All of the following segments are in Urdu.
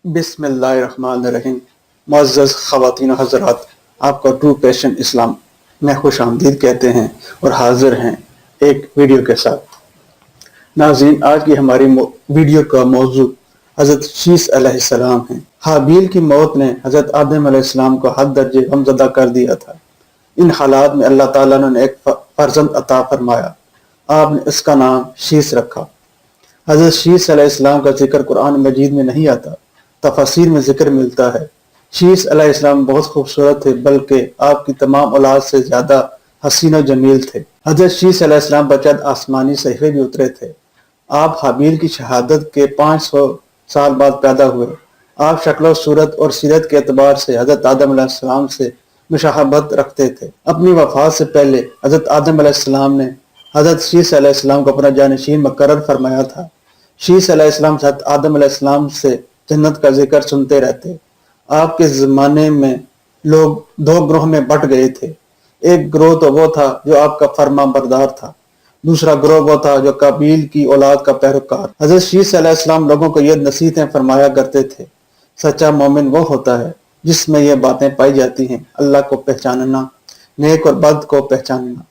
بسم اللہ الرحمن الرحیم۔ معزز خواتین و حضرات، آپ کا ٹرو پیشن اسلام میں خوش آمدید کہتے ہیں اور حاضر ہیں ایک ویڈیو کے ساتھ۔ ناظرین، آج کی ہماری ویڈیو کا موضوع حضرت شیث علیہ السلام ہے۔ حابیل کی موت نے حضرت آدم علیہ السلام کو حد درجے غمزدہ کر دیا تھا۔ ان حالات میں اللہ تعالیٰ نے ایک فرزند عطا فرمایا، آپ نے اس کا نام شیث رکھا۔ حضرت شیث علیہ السلام کا ذکر قرآن مجید میں نہیں آتا، تفاسیر میں ذکر ملتا ہے۔ شیث علیہ السلام بہت خوبصورت تھے، بلکہ آپ کی تمام اولاد سے زیادہ حسین و جمیل تھے۔ حضرت شیث علیہ السلام پر چند آسمانی صحیفے بھی اترے تھے۔ آپ حابیل کی شہادت کے 500 سال بعد پیدا ہوئے۔ آپ شکل و صورت اور سیرت کے اعتبار سے حضرت آدم علیہ السلام سے مشابہت رکھتے تھے۔ اپنی وفات سے پہلے حضرت آدم علیہ السلام نے حضرت شیث علیہ السلام کو اپنا جانشین مقرر فرمایا تھا۔ شیث علیہ السلام حضرت آدم علیہ السلام سے جنت کا ذکر سنتے رہتے۔ آپ کے زمانے میں لوگ دو گروہ میں بٹ گئے تھے۔ ایک گروہ تو وہ تھا جو آپ کا فرما بردار تھا، دوسرا گروہ وہ تھا جو قابیل کی اولاد کا پیروکار۔ حضرت شیث علیہ السلام لوگوں کو یہ نصیحتیں فرمایا کرتے تھے: سچا مومن وہ ہوتا ہے جس میں یہ باتیں پائی جاتی ہیں: اللہ کو پہچاننا، نیک اور بد کو پہچاننا،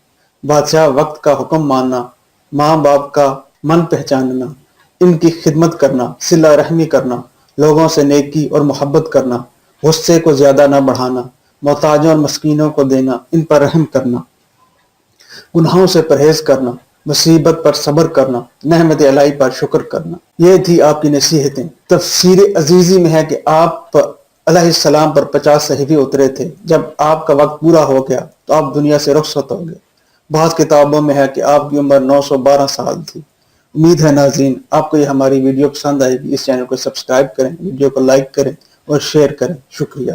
بادشاہ وقت کا حکم ماننا، ماں باپ کا من پہچاننا، ان کی خدمت کرنا، صلہ رحمی کرنا، لوگوں سے نیکی اور محبت کرنا، غصے کو زیادہ نہ بڑھانا، محتاجوں اور مسکینوں کو دینا، ان پر رحم کرنا، گناہوں سے پرہیز کرنا، مصیبت پر صبر کرنا، نعمت الہی پر شکر کرنا۔ یہ تھی آپ کی نصیحتیں۔ تفسیر عزیزی میں ہے کہ آپ علیہ السلام پر 50 صحیفے اترے تھے۔ جب آپ کا وقت پورا ہو گیا تو آپ دنیا سے رخصت ہو گئے۔ بعض کتابوں میں ہے کہ آپ کی عمر 912 سال تھی۔ امید ہے ناظرین آپ کو یہ ہماری ویڈیو پسند آئے گی۔ اس چینل کو سبسکرائب کریں، ویڈیو کو لائک کریں اور شیئر کریں۔ شکریہ۔